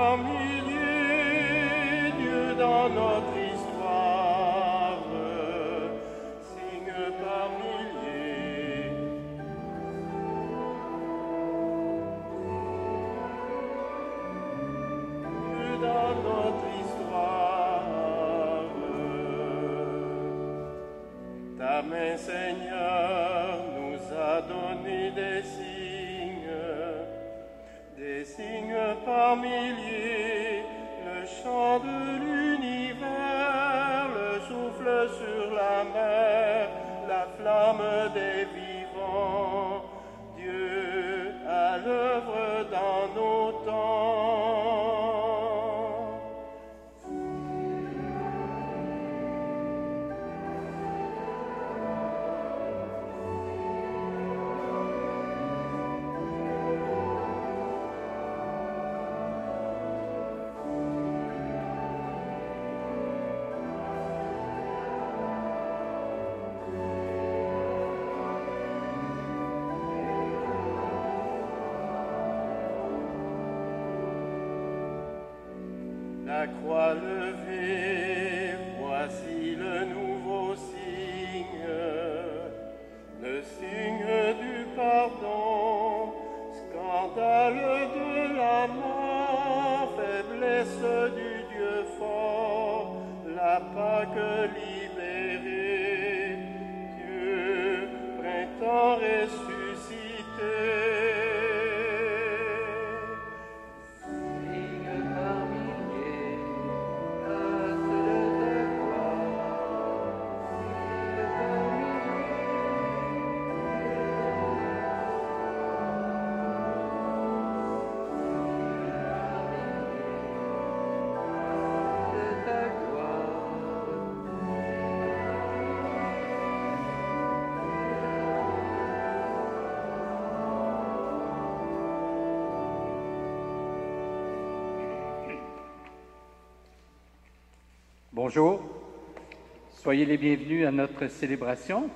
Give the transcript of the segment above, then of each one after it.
par milliers, Dieu dans notre histoire, signe par milliers. Dieu dans notre histoire, ta main, Seigneur, nous a donné des signes par milliers, le chant de l'univers, le souffle sur la mer, la flamme des vivants, Dieu à l'œuvre dans nos temps. La croix levée, voici le nouveau signe, le signe du pardon, scandale de la mort, faiblesse du Dieu fort, la Pâque libérée, Dieu, printemps ressuscité. Bonjour, soyez les bienvenus à notre célébration.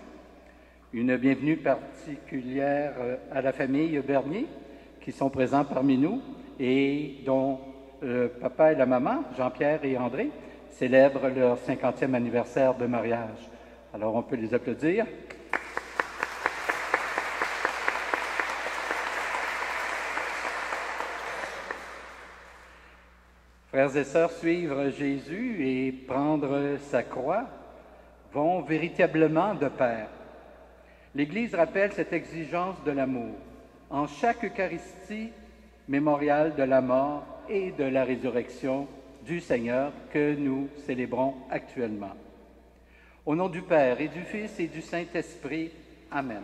Une bienvenue particulière à la famille Bernier qui sont présents parmi nous et dont le papa et la maman, Jean-Pierre et André, célèbrent leur 50e anniversaire de mariage. Alors on peut les applaudir. Frères et sœurs, suivre Jésus et prendre sa croix vont véritablement de pair. L'Église rappelle cette exigence de l'amour en chaque Eucharistie, mémorial de la mort et de la résurrection du Seigneur que nous célébrons actuellement. Au nom du Père et du Fils et du Saint-Esprit, Amen.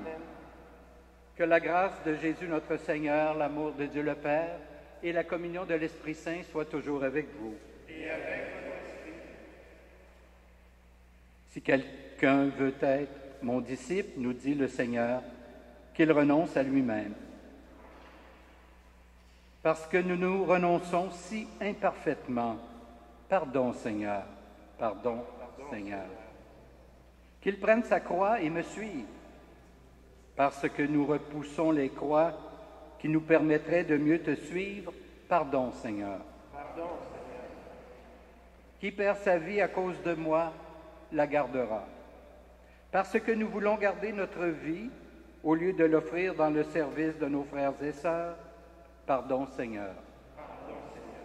Que la grâce de Jésus notre Seigneur, l'amour de Dieu le Père, et la communion de l'Esprit Saint soit toujours avec vous. Et avec votre esprit. Si quelqu'un veut être mon disciple, nous dit le Seigneur, qu'il renonce à lui-même. Parce que nous nous renonçons si imparfaitement, pardon Seigneur, pardon Seigneur. Qu'il prenne sa croix et me suive. Parce que nous repoussons les croix qui nous permettrait de mieux te suivre, pardon, Seigneur. Pardon, Seigneur. Qui perd sa vie à cause de moi, la gardera. Parce que nous voulons garder notre vie, au lieu de l'offrir dans le service de nos frères et sœurs, pardon, Seigneur. Pardon, Seigneur.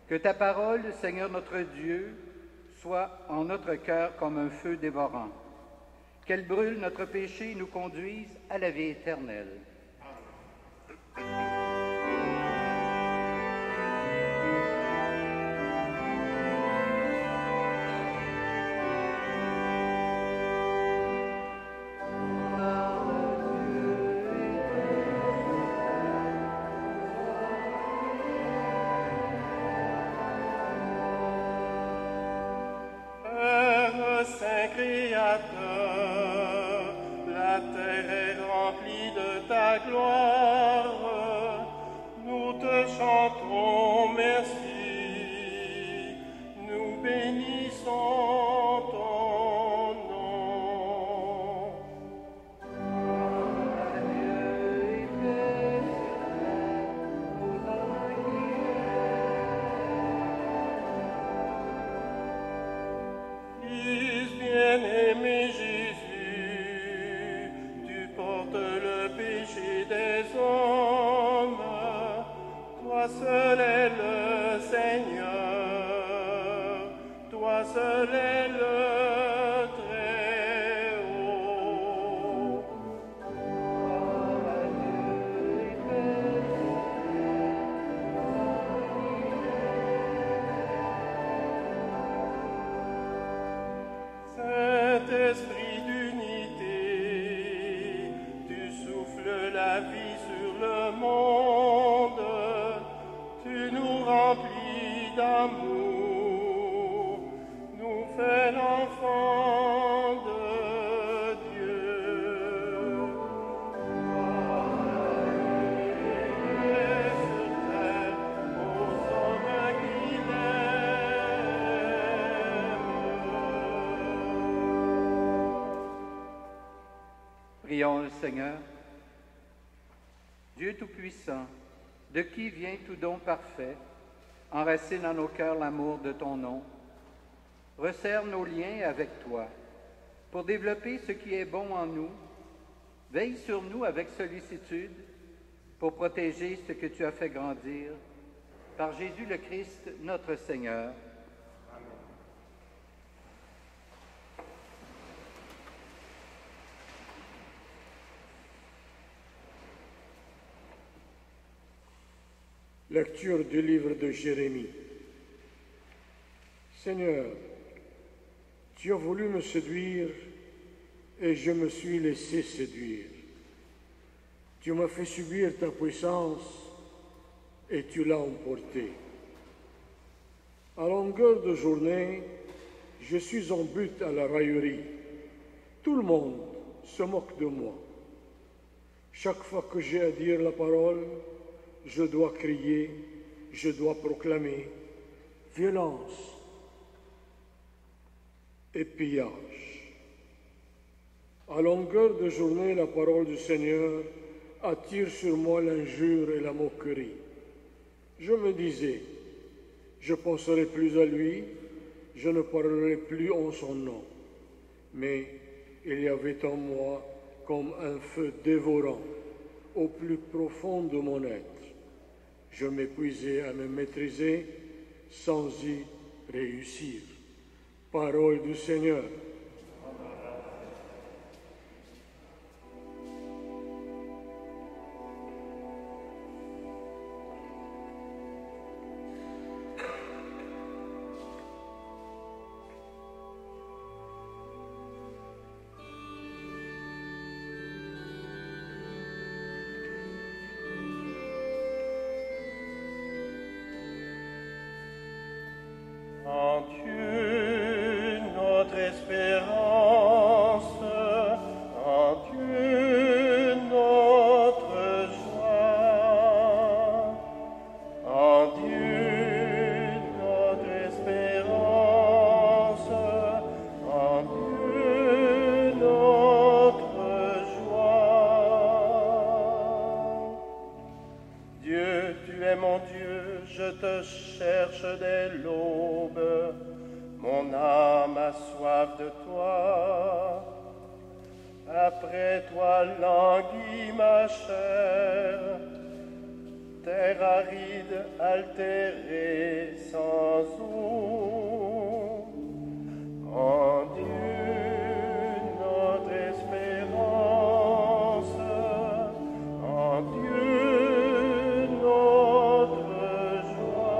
Que ta parole, Seigneur notre Dieu, soit en notre cœur comme un feu dévorant. Qu'elle brûle notre péché et nous conduise à la vie éternelle. Père Saint Créateur, la terre est remplie de ta gloire. Nous te chantons merci, nous bénissons ton nom. l'est le Très-Haut. Saint-Esprit d'unité, tu souffles la vie sur le monde, tu nous remplis d'amour, nous fais l'enfant de Dieu. Gloire sur terre aux hommes qui l'aiment. Prions le Seigneur. Dieu Tout-Puissant, de qui vient tout don parfait, enracine en nos cœurs l'amour de ton nom. Resserre nos liens avec toi pour développer ce qui est bon en nous. Veille sur nous avec sollicitude pour protéger ce que tu as fait grandir. Par Jésus le Christ, notre Seigneur. Lecture du livre de Jérémie. Seigneur, tu as voulu me séduire et je me suis laissé séduire. Tu m'as fait subir ta puissance et tu l'as emporté. À longueur de journée, je suis en butte à la raillerie. Tout le monde se moque de moi. Chaque fois que j'ai à dire la parole, je dois crier, je dois proclamer violence et pillage. À longueur de journée, la parole du Seigneur attire sur moi l'injure et la moquerie. Je me disais, je penserai plus à lui, je ne parlerai plus en son nom. Mais il y avait en moi comme un feu dévorant au plus profond de mon être. Je m'épuisais à me maîtriser sans y réussir. Parole du Seigneur. En Dieu, notre espérance, en Dieu, notre joie, en Dieu, notre espérance, en Dieu, notre joie. Dieu, tu es mon Dieu, je te cherche dès l'aube, mon âme a soif de toi. Après toi languit ma chair, terre aride, altérée, sans eau. En Dieu, notre espérance, en Dieu, notre joie.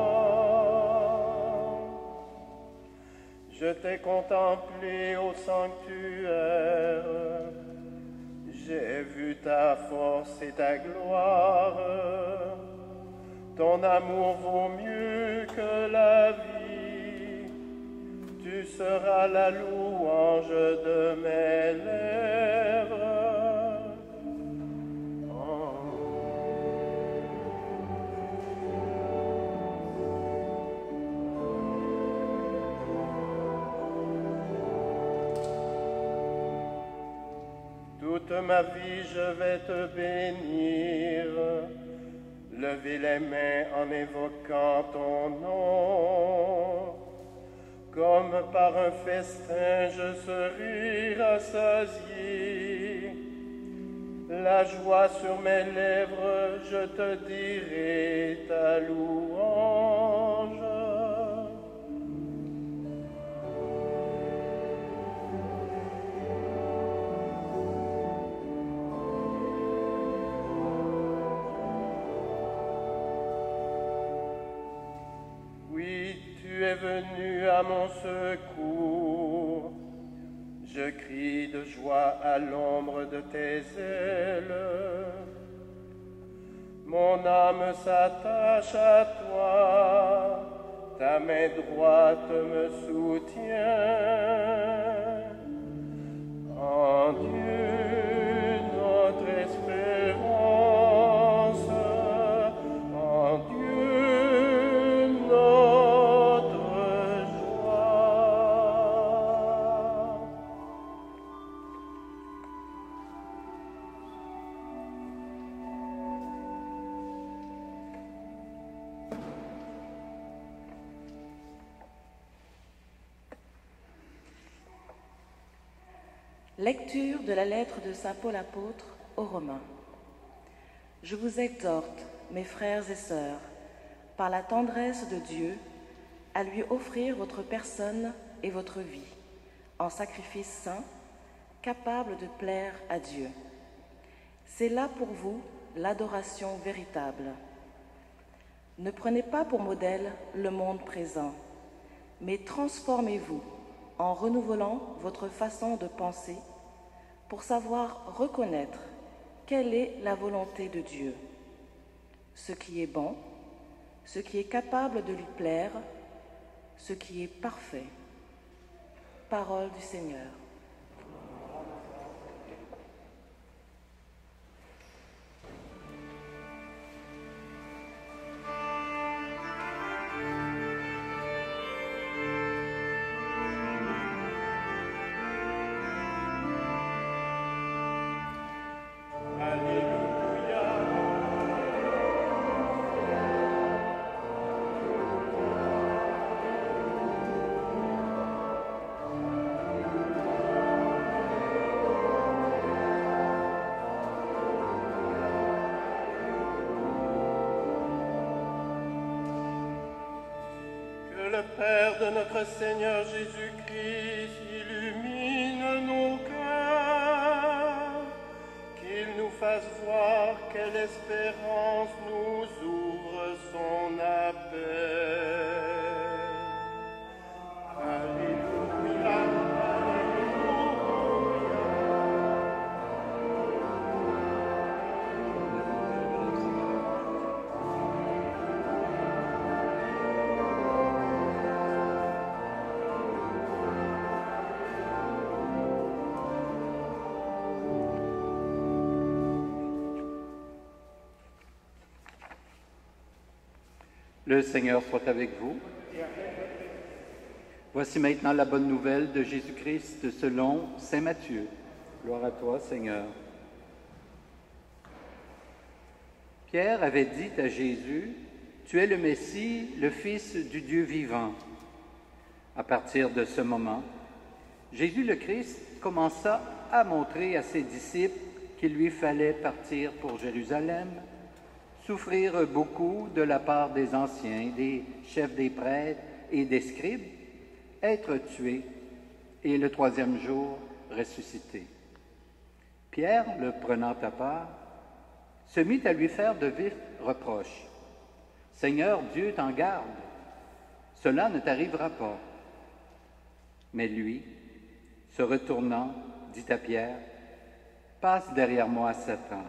Je t'ai contemplé au sanctuaire, j'ai vu ta force et ta gloire. Ton amour vaut mieux que la vie, tu seras la louange de mes lèvres. Toute ma vie je vais te bénir, lever les mains en évoquant ton nom. Comme par un festin je serai rassasié, la joie sur mes lèvres, je te dirai ta louange. Oui, tu es venu à mon secours. Je crie de joie à l'ombre de tes ailes. Mon âme s'attache à toi, ta main droite me soutient. En Dieu, notre espérance, en Dieu, notre joie. Lecture de la lettre de saint Paul apôtre aux Romains. Je vous exhorte, mes frères et sœurs, par la tendresse de Dieu, à lui offrir votre personne et votre vie, en sacrifice saint, capable de plaire à Dieu. C'est là pour vous l'adoration véritable. Ne prenez pas pour modèle le monde présent, mais transformez-vous en renouvelant votre façon de penser pour savoir reconnaître quelle est la volonté de Dieu, ce qui est bon, ce qui est capable de lui plaire, ce qui est parfait. Parole du Seigneur. Le Père de notre Seigneur Jésus-Christ illumine nos cœurs, qu'il nous fasse voir quelle espérance nous ouvre son appel. Alléluia, Le Seigneur soit avec vous. Voici maintenant la bonne nouvelle de Jésus-Christ selon saint Matthieu. Gloire à toi, Seigneur. Pierre avait dit à Jésus, « Tu es le Messie, le Fils du Dieu vivant. » À partir de ce moment, Jésus le Christ commença à montrer à ses disciples qu'il lui fallait partir pour Jérusalem, souffrir beaucoup de la part des anciens, des chefs des prêtres et des scribes, être tué et le troisième jour ressuscité. Pierre, le prenant à part, se mit à lui faire de vifs reproches. « Seigneur, Dieu t'en garde, cela ne t'arrivera pas. » Mais lui, se retournant, dit à Pierre, « Passe derrière moi, Satan.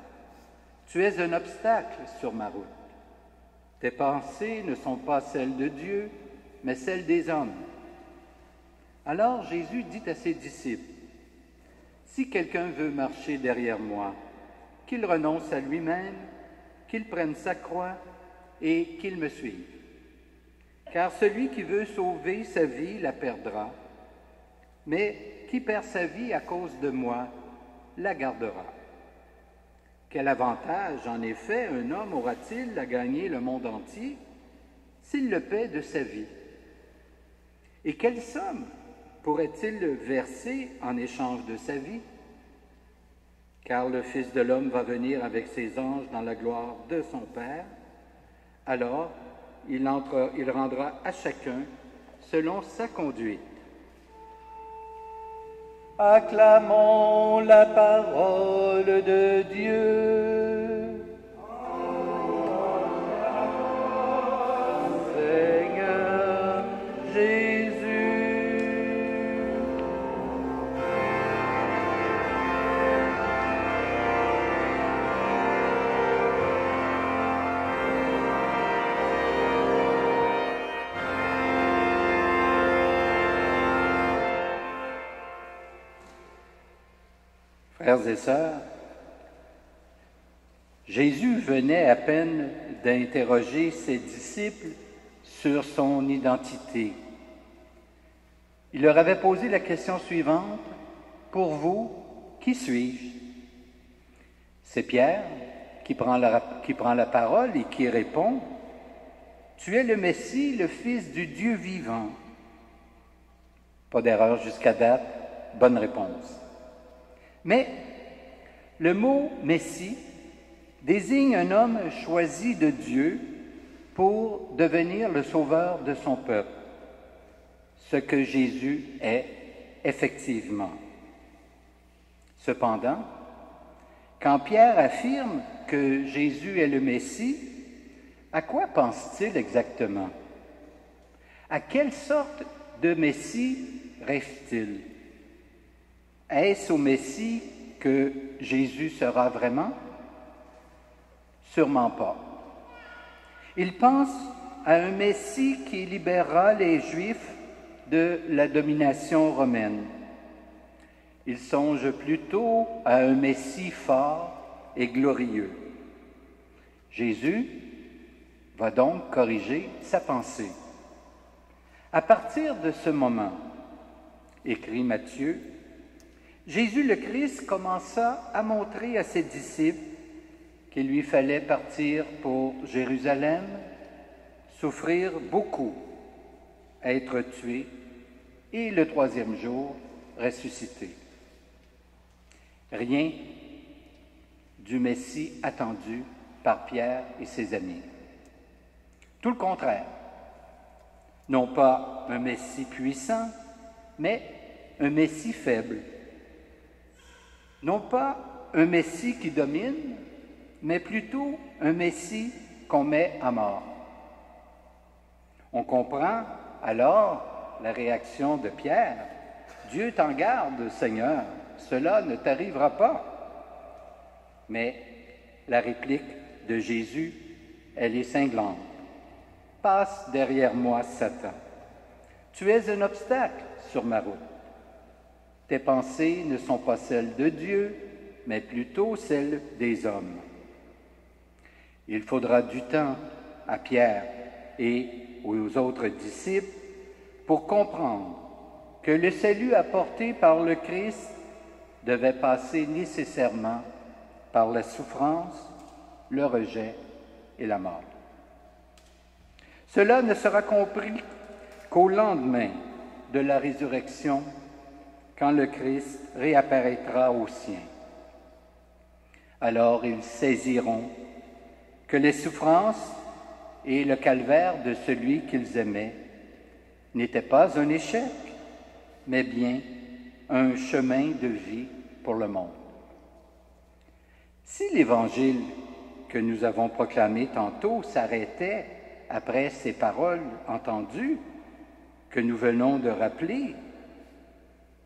Tu es un obstacle sur ma route. Tes pensées ne sont pas celles de Dieu, mais celles des hommes. » Alors Jésus dit à ses disciples, « Si quelqu'un veut marcher derrière moi, qu'il renonce à lui-même, qu'il prenne sa croix et qu'il me suive. Car celui qui veut sauver sa vie la perdra, mais qui perd sa vie à cause de moi la gardera. Quel avantage, en effet, un homme aura-t-il à gagner le monde entier s'il le paie de sa vie? Et quelle somme pourrait-il verser en échange de sa vie? Car le Fils de l'homme va venir avec ses anges dans la gloire de son Père. Alors, il rendra à chacun selon sa conduite. Acclamons la parole de Dieu. Seigneur, Frères et sœurs, Jésus venait à peine d'interroger ses disciples sur son identité. Il leur avait posé la question suivante: « Pour vous, qui suis-je » C'est Pierre qui prend la parole et qui répond: « Tu es le Messie, le Fils du Dieu vivant. » Pas d'erreur jusqu'à date, bonne réponse. Mais le mot « Messie » désigne un homme choisi de Dieu pour devenir le sauveur de son peuple, ce que Jésus est effectivement. Cependant, quand Pierre affirme que Jésus est le Messie, à quoi pense-t-il exactement? À quelle sorte de Messie rêve-t-il? Est-ce au Messie que Jésus sera vraiment? Sûrement pas. Il pense à un Messie qui libérera les Juifs de la domination romaine. Il songe plutôt à un Messie fort et glorieux. Jésus va donc corriger sa pensée. À partir de ce moment, écrit Matthieu, Jésus le Christ commença à montrer à ses disciples qu'il lui fallait partir pour Jérusalem, souffrir beaucoup, être tué et le troisième jour ressusciter. Rien du Messie attendu par Pierre et ses amis. Tout le contraire. Non pas un Messie puissant, mais un Messie faible. Non pas un Messie qui domine, mais plutôt un Messie qu'on met à mort. On comprend alors la réaction de Pierre. « Dieu t'en garde, Seigneur, cela ne t'arrivera pas. » Mais la réplique de Jésus, elle est cinglante. « Passe derrière moi, Satan. Tu es un obstacle sur ma route. Tes pensées ne sont pas celles de Dieu, mais plutôt celles des hommes. » Il faudra du temps à Pierre et aux autres disciples pour comprendre que le salut apporté par le Christ devait passer nécessairement par la souffrance, le rejet et la mort. Cela ne sera compris qu'au lendemain de la résurrection, quand le Christ réapparaîtra aux siens. Alors ils saisiront que les souffrances et le calvaire de celui qu'ils aimaient n'étaient pas un échec, mais bien un chemin de vie pour le monde. Si l'Évangile que nous avons proclamé tantôt s'arrêtait après ces paroles entendues que nous venons de rappeler,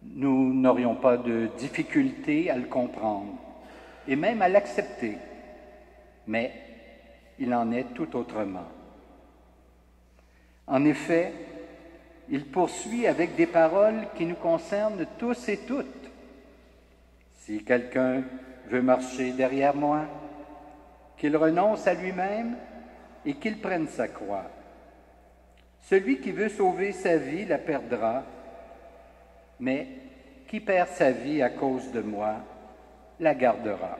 nous n'aurions pas de difficulté à le comprendre et même à l'accepter. Mais il en est tout autrement. En effet, il poursuit avec des paroles qui nous concernent tous et toutes. Si quelqu'un veut marcher derrière moi, qu'il renonce à lui-même et qu'il prenne sa croix. Celui qui veut sauver sa vie la perdra, mais qui perd sa vie à cause de moi la gardera.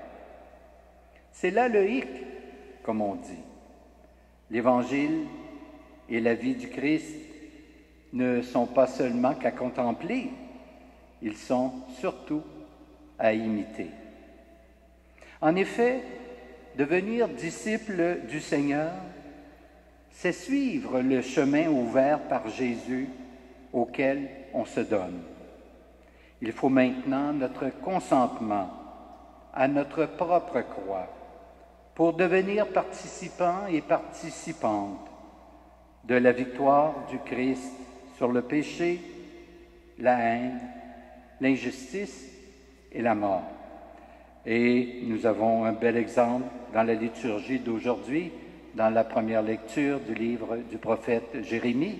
C'est là le hic, comme on dit. L'Évangile et la vie du Christ ne sont pas seulement qu'à contempler, ils sont surtout à imiter. En effet, devenir disciple du Seigneur, c'est suivre le chemin ouvert par Jésus auquel on se donne. Il faut maintenant notre consentement à notre propre croix pour devenir participants et participantes de la victoire du Christ sur le péché, la haine, l'injustice et la mort. Et nous avons un bel exemple dans la liturgie d'aujourd'hui, dans la première lecture du livre du prophète Jérémie,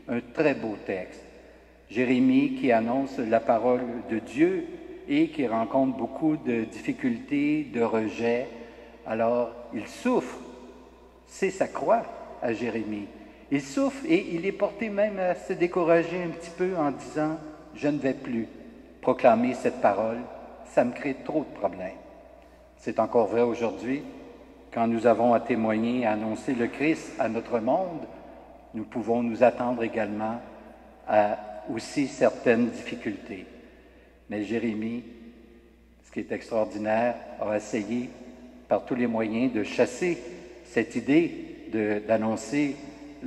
un très beau texte. Jérémie qui annonce la parole de Dieu et qui rencontre beaucoup de difficultés, de rejets. Alors, il souffre. C'est sa croix à Jérémie. Il souffre et il est porté même à se décourager un petit peu en disant « Je ne vais plus proclamer cette parole, ça me crée trop de problèmes. » C'est encore vrai aujourd'hui. Quand nous avons à témoigner, à annoncer le Christ à notre monde, nous pouvons nous attendre également à aussi certaines difficultés. Mais Jérémie, ce qui est extraordinaire, a essayé par tous les moyens de chasser cette idée d'annoncer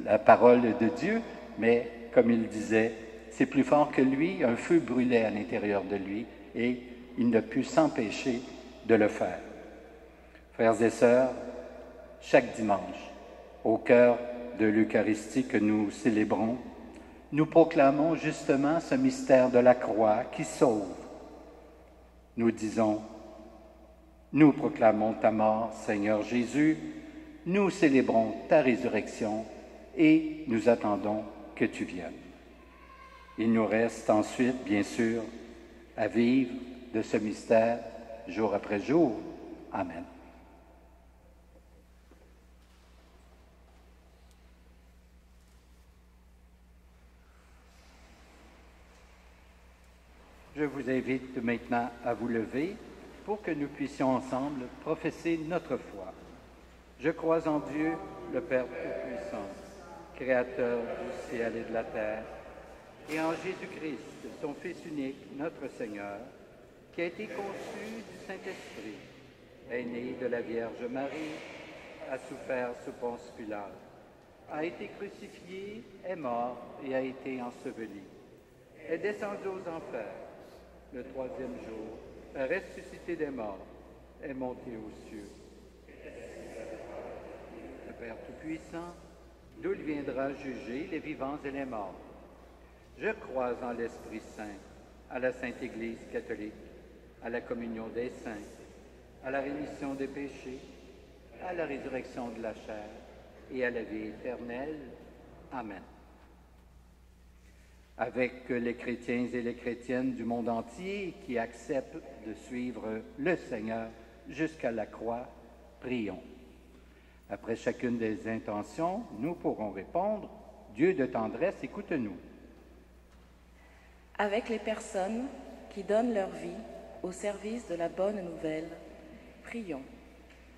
la parole de Dieu, mais comme il disait, c'est plus fort que lui, un feu brûlait à l'intérieur de lui et il ne put s'empêcher de le faire. Frères et sœurs, chaque dimanche, au cœur de l'Eucharistie que nous célébrons, nous proclamons justement ce mystère de la croix qui sauve. Nous disons, nous proclamons ta mort, Seigneur Jésus, nous célébrons ta résurrection et nous attendons que tu viennes. Il nous reste ensuite, bien sûr, à vivre de ce mystère jour après jour. Amen. Je vous invite maintenant à vous lever pour que nous puissions ensemble professer notre foi. Je crois en Dieu, le Père Tout-Puissant, Créateur du ciel et de la terre, et en Jésus-Christ, son Fils unique, notre Seigneur, qui a été conçu du Saint-Esprit, est né de la Vierge Marie, a souffert sous Ponce Pilate, a été crucifié, est mort et a été enseveli, est descendu aux enfers. Le troisième jour, est ressuscité des morts, est monté aux cieux. Le Père Tout-Puissant, d'où il viendra juger les vivants et les morts. Je crois en l'Esprit Saint, à la Sainte Église catholique, à la communion des saints, à la rémission des péchés, à la résurrection de la chair et à la vie éternelle. Amen. Avec les chrétiens et les chrétiennes du monde entier qui acceptent de suivre le Seigneur jusqu'à la croix, prions. Après chacune des intentions, nous pourrons répondre « Dieu de tendresse, écoute-nous ». Avec les personnes qui donnent leur vie au service de la bonne nouvelle, prions.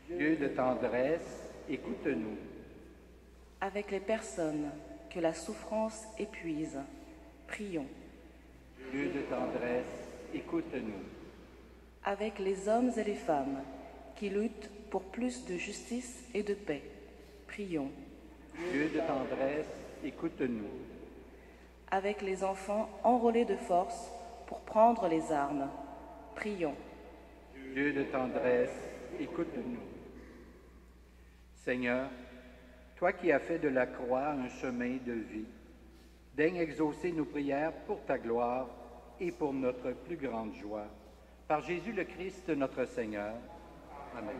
Dieu de tendresse, écoute-nous. Avec les personnes que la souffrance épuise, prions. Dieu de tendresse, écoute-nous. Avec les hommes et les femmes qui luttent pour plus de justice et de paix, prions. Dieu de tendresse, écoute-nous. Avec les enfants enrôlés de force pour prendre les armes, prions. Dieu de tendresse, écoute-nous. Seigneur, toi qui as fait de la croix un chemin de vie, daigne exaucer nos prières pour ta gloire et pour notre plus grande joie. Par Jésus le Christ, notre Seigneur. Amen.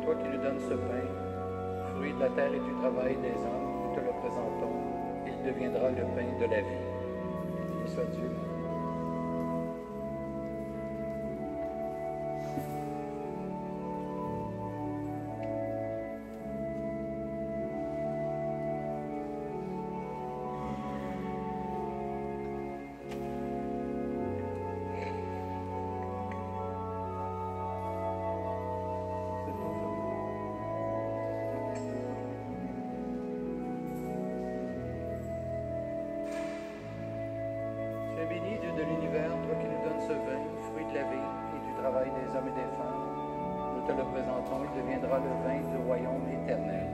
Toi qui nous donnes ce pain, fruit de la terre et du travail des hommes, nous te le présentons, il deviendra le pain de la vie. Béni soit Dieu. Béni Dieu de l'univers, toi qui nous donnes ce vin, fruit de la vie et du travail des hommes et des femmes, nous te le présentons, il deviendra le vin du royaume éternel.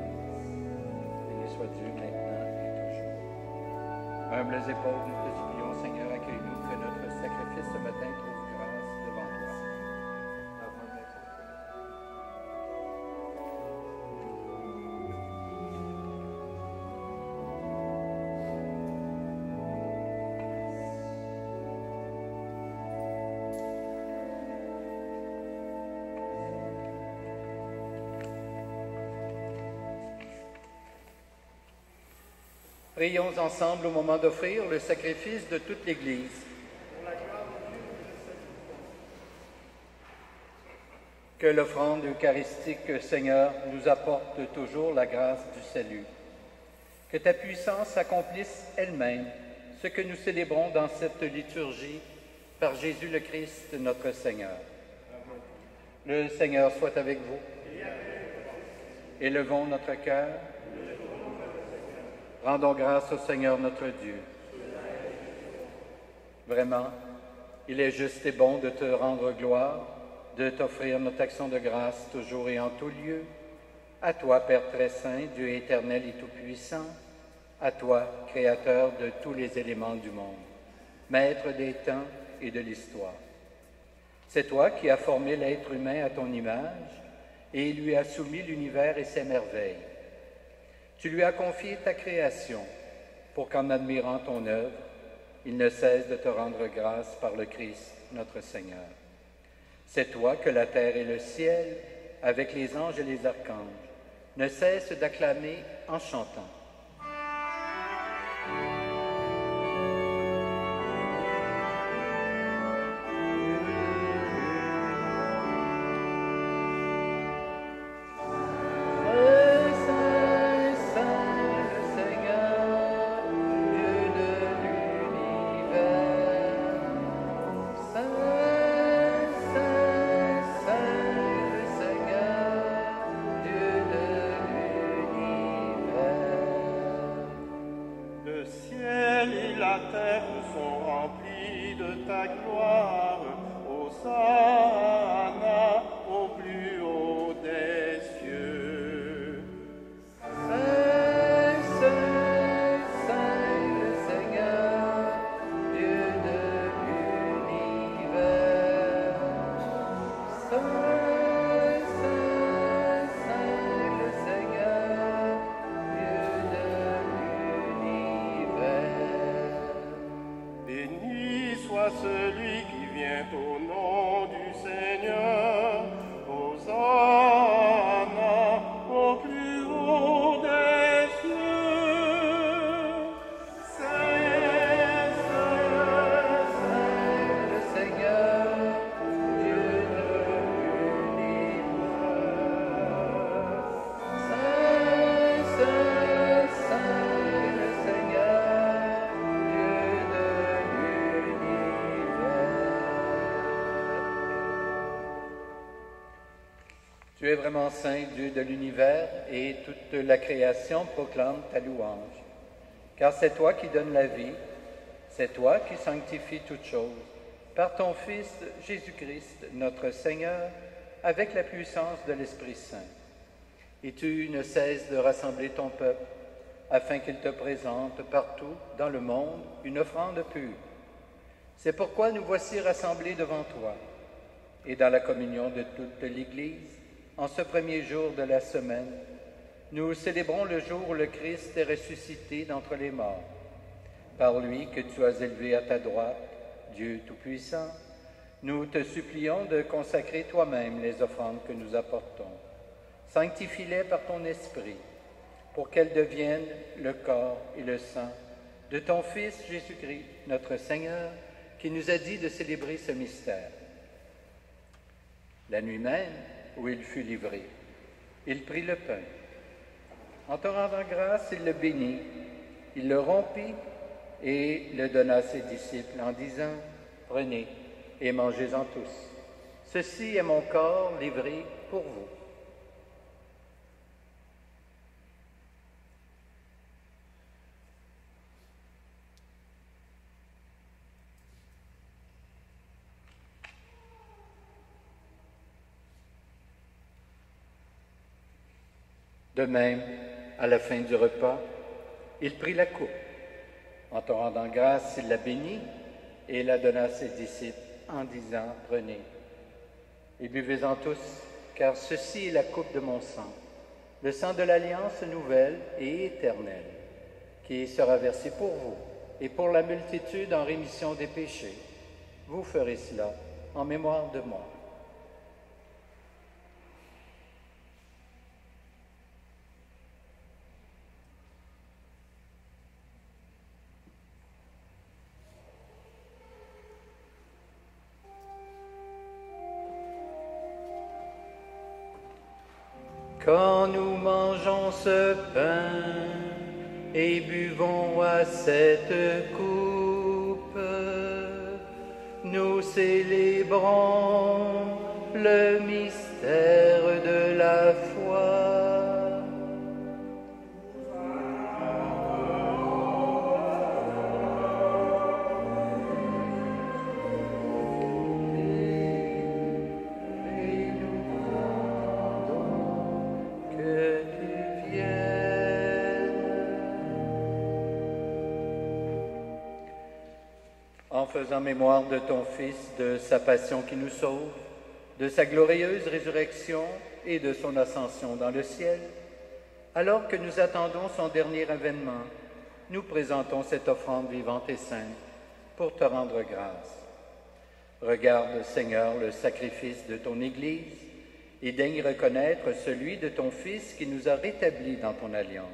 Béni soit Dieu maintenant et toujours. Humbles et pauvres, nous te supplions, Seigneur, accueille-nous, que notre sacrifice ce matin trouve grâce devant toi. Avant d'être Prions ensemble au moment d'offrir le sacrifice de toute l'Église. Que l'offrande eucharistique, Seigneur, nous apporte toujours la grâce du salut. Que ta puissance accomplisse elle-même ce que nous célébrons dans cette liturgie par Jésus le Christ, notre Seigneur. Le Seigneur soit avec vous. Élevons notre cœur. Rendons grâce au Seigneur notre Dieu. Vraiment, il est juste et bon de te rendre gloire, de t'offrir notre action de grâce toujours et en tout lieu. À toi, Père très saint, Dieu éternel et tout-puissant, à toi, Créateur de tous les éléments du monde, Maître des temps et de l'histoire. C'est toi qui as formé l'être humain à ton image et lui as soumis l'univers et ses merveilles. Tu lui as confié ta création pour qu'en admirant ton œuvre, il ne cesse de te rendre grâce par le Christ, notre Seigneur. C'est toi que la terre et le ciel, avec les anges et les archanges, ne cessent d'acclamer en chantant. Tu es vraiment saint, Dieu de l'univers, et toute la création proclame ta louange. Car c'est toi qui donnes la vie, c'est toi qui sanctifies toutes choses, par ton Fils Jésus-Christ, notre Seigneur, avec la puissance de l'Esprit Saint. Et tu ne cesses de rassembler ton peuple, afin qu'il te présente partout dans le monde une offrande pure. C'est pourquoi nous voici rassemblés devant toi, et dans la communion de toute l'Église, en ce premier jour de la semaine, nous célébrons le jour où le Christ est ressuscité d'entre les morts. Par lui que tu as élevé à ta droite, Dieu Tout-Puissant, nous te supplions de consacrer toi-même les offrandes que nous apportons. Sanctifie-les par ton Esprit, pour qu'elles deviennent le corps et le sang de ton Fils Jésus-Christ, notre Seigneur, qui nous a dit de célébrer ce mystère. La nuit même, où il fut livré, il prit le pain. En te rendant grâce, il le bénit, il le rompit et le donna à ses disciples en disant « Prenez et mangez-en tous. Ceci est mon corps livré pour vous. » De même, à la fin du repas, il prit la coupe. En te rendant grâce, il la bénit et la donna à ses disciples en disant « Prenez et buvez-en tous, car ceci est la coupe de mon sang, le sang de l'alliance nouvelle et éternelle, qui sera versé pour vous et pour la multitude en rémission des péchés. Vous ferez cela en mémoire de moi. » Quand nous mangeons ce pain et buvons à cette coupe, nous célébrons le mystère de la foi. En faisant mémoire de ton Fils, de sa passion qui nous sauve, de sa glorieuse résurrection et de son ascension dans le ciel, alors que nous attendons son dernier avènement, nous présentons cette offrande vivante et sainte pour te rendre grâce. Regarde, Seigneur, le sacrifice de ton Église et daigne reconnaître celui de ton Fils qui nous a rétablis dans ton alliance.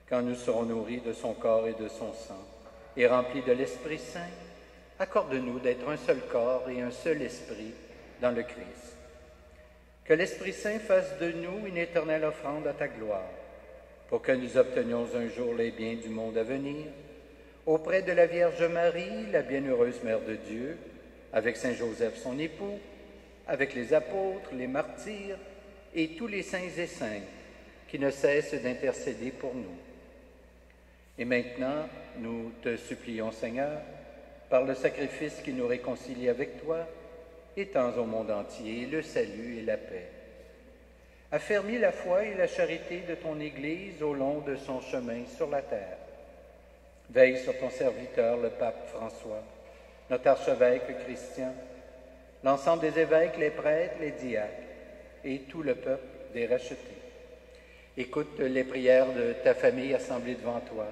Quand nous serons nourris de son corps et de son sang, et remplis de l'Esprit Saint, accorde-nous d'être un seul corps et un seul esprit dans le Christ. Que l'Esprit Saint fasse de nous une éternelle offrande à ta gloire, pour que nous obtenions un jour les biens du monde à venir, auprès de la Vierge Marie, la bienheureuse Mère de Dieu, avec Saint Joseph son époux, avec les apôtres, les martyrs et tous les saints et saintes qui ne cessent d'intercéder pour nous. Et maintenant, nous te supplions, Seigneur, par le sacrifice qui nous réconcilie avec toi, étends au monde entier le salut et la paix. Affermis la foi et la charité de ton Église au long de son chemin sur la terre. Veille sur ton serviteur, le pape François, notre archevêque Christian, l'ensemble des évêques, les prêtres, les diacres et tout le peuple des rachetés. Écoute les prières de ta famille assemblée devant toi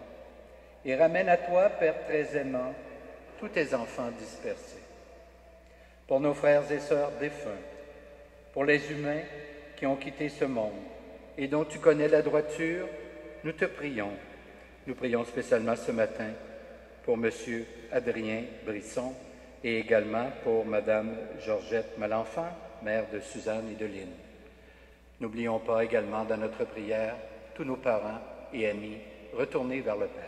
et ramène à toi, Père très aimant, tous tes enfants dispersés. Pour nos frères et sœurs défunts, pour les humains qui ont quitté ce monde et dont tu connais la droiture, nous te prions. Nous prions spécialement ce matin pour M. Adrien Brisson et également pour Mme Georgette Malenfant, mère de Suzanne et de Lynn. N'oublions pas également dans notre prière tous nos parents et amis retournés vers le Père.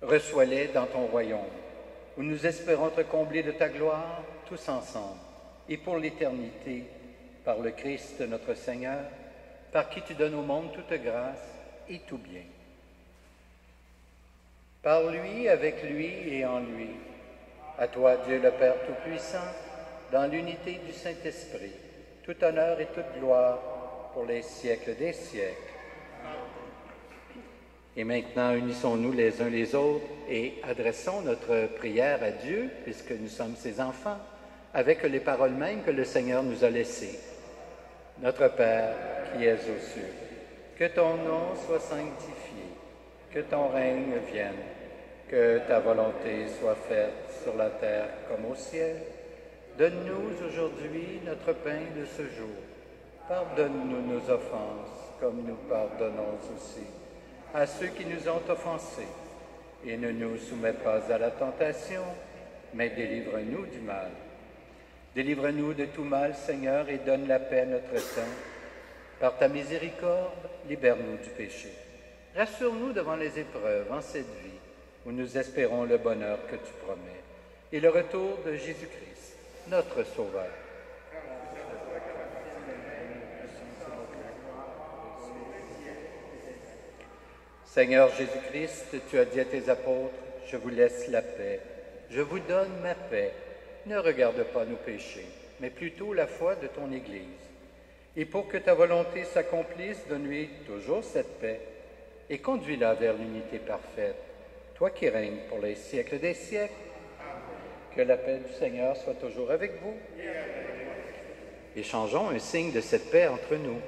Reçois-les dans ton royaume, où nous espérons te combler de ta gloire tous ensemble, et pour l'éternité, par le Christ notre Seigneur, par qui tu donnes au monde toute grâce et tout bien. Par lui, avec lui et en lui, à toi, Dieu le Père Tout-Puissant, dans l'unité du Saint-Esprit, tout honneur et toute gloire pour les siècles des siècles. Et maintenant, unissons-nous les uns les autres et adressons notre prière à Dieu, puisque nous sommes ses enfants, avec les paroles mêmes que le Seigneur nous a laissées. Notre Père, qui es aux cieux, que ton nom soit sanctifié, que ton règne vienne, que ta volonté soit faite sur la terre comme au ciel. Donne-nous aujourd'hui notre pain de ce jour. Pardonne-nous nos offenses, comme nous pardonnons aussi à ceux qui nous ont offensés, et ne nous soumets pas à la tentation, mais délivre-nous du mal. Délivre-nous de tout mal, Seigneur, et donne la paix à notre temps. Par ta miséricorde, libère-nous du péché. Rassure-nous devant les épreuves en cette vie, où nous espérons le bonheur que tu promets, et le retour de Jésus-Christ, notre Sauveur. Seigneur Jésus-Christ, tu as dit à tes apôtres, « Je vous laisse la paix, je vous donne ma paix. Ne regarde pas nos péchés, mais plutôt la foi de ton Église. Et pour que ta volonté s'accomplisse, donne-lui toujours cette paix et conduis-la vers l'unité parfaite, toi qui règnes pour les siècles des siècles. Que la paix du Seigneur soit toujours avec vous. Échangeons un signe de cette paix entre nous.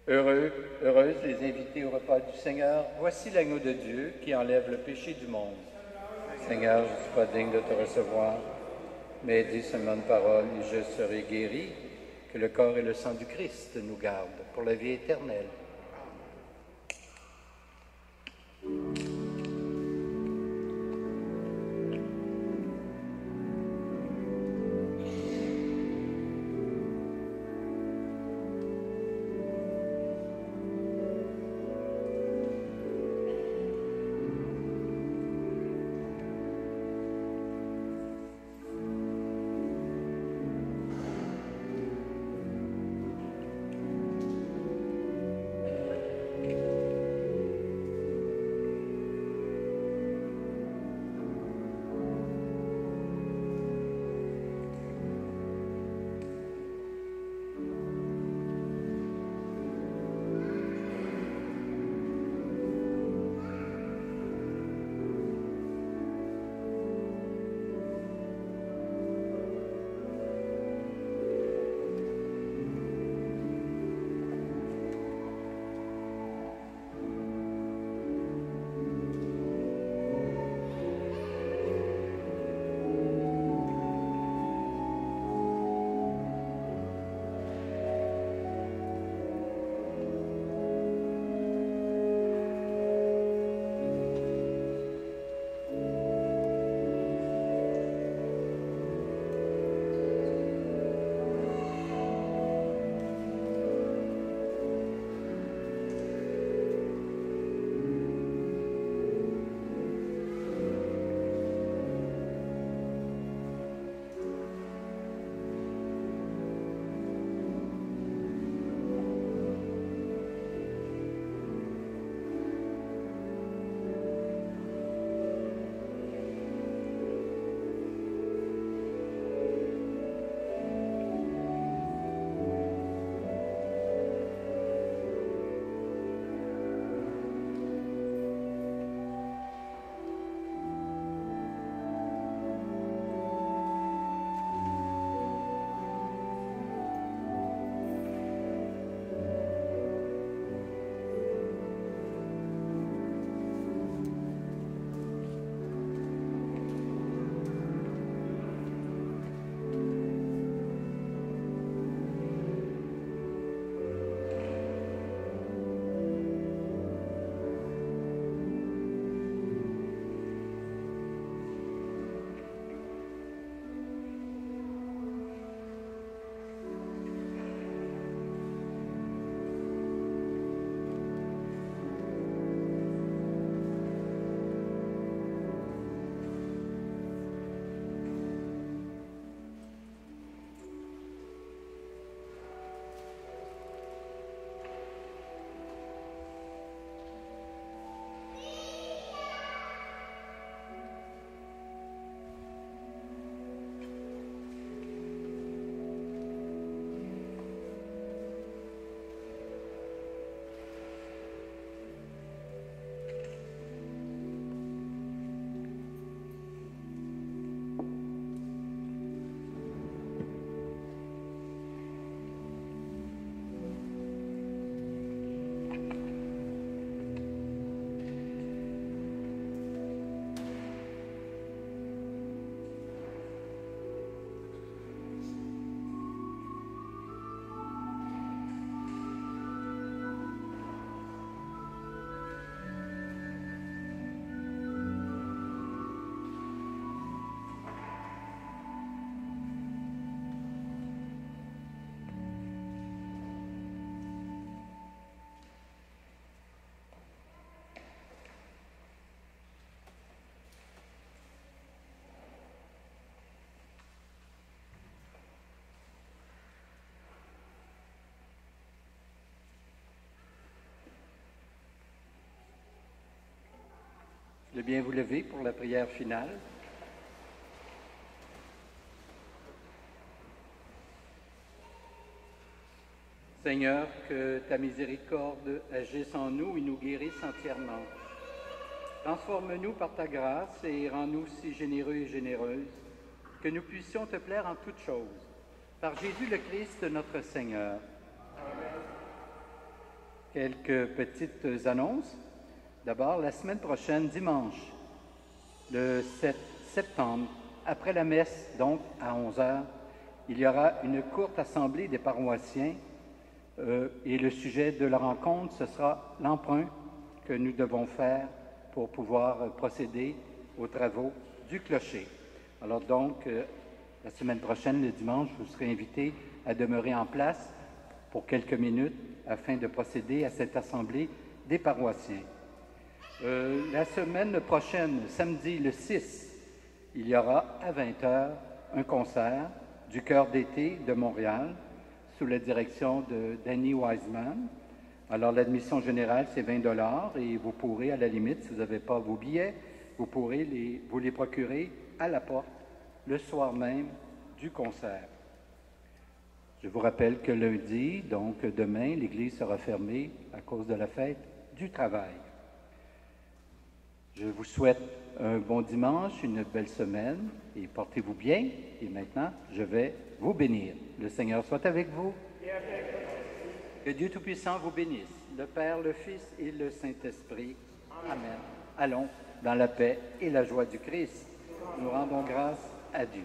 Heureuses les invités au repas du Seigneur. Voici l'agneau de Dieu qui enlève le péché du monde. Seigneur, je ne suis pas digne de te recevoir, mais dis seulement une parole et je serai guéri. Que le corps et le sang du Christ nous gardent pour la vie éternelle. De bien vous lever pour la prière finale. Seigneur, que ta miséricorde agisse en nous et nous guérisse entièrement. Transforme-nous par ta grâce et rends-nous si généreux et généreuses que nous puissions te plaire en toutes choses. Par Jésus le Christ, notre Seigneur. Amen. Quelques petites annonces. D'abord, la semaine prochaine, dimanche, le 7 septembre, après la messe, donc à 11 h, il y aura une courte assemblée des paroissiens et le sujet de la rencontre, ce sera l'emprunt que nous devons faire pour pouvoir procéder aux travaux du clocher. Alors donc, la semaine prochaine, le dimanche, vous serez invités à demeurer en place pour quelques minutes afin de procéder à cette assemblée des paroissiens. La semaine prochaine, samedi le 6, il y aura à 20 h un concert du Chœur d'été de Montréal sous la direction de Danny Wiseman. Alors l'admission générale, c'est 20 $ et vous pourrez, à la limite, si vous n'avez pas vos billets, vous pourrez vous les procurer à la porte le soir même du concert. Je vous rappelle que lundi, donc demain, l'église sera fermée à cause de la fête du travail. Je vous souhaite un bon dimanche, une belle semaine et portez-vous bien. Et maintenant, je vais vous bénir. Le Seigneur soit avec vous. Que Dieu Tout-Puissant vous bénisse, le Père, le Fils et le Saint-Esprit. Amen. Allons dans la paix et la joie du Christ. Nous rendons grâce à Dieu.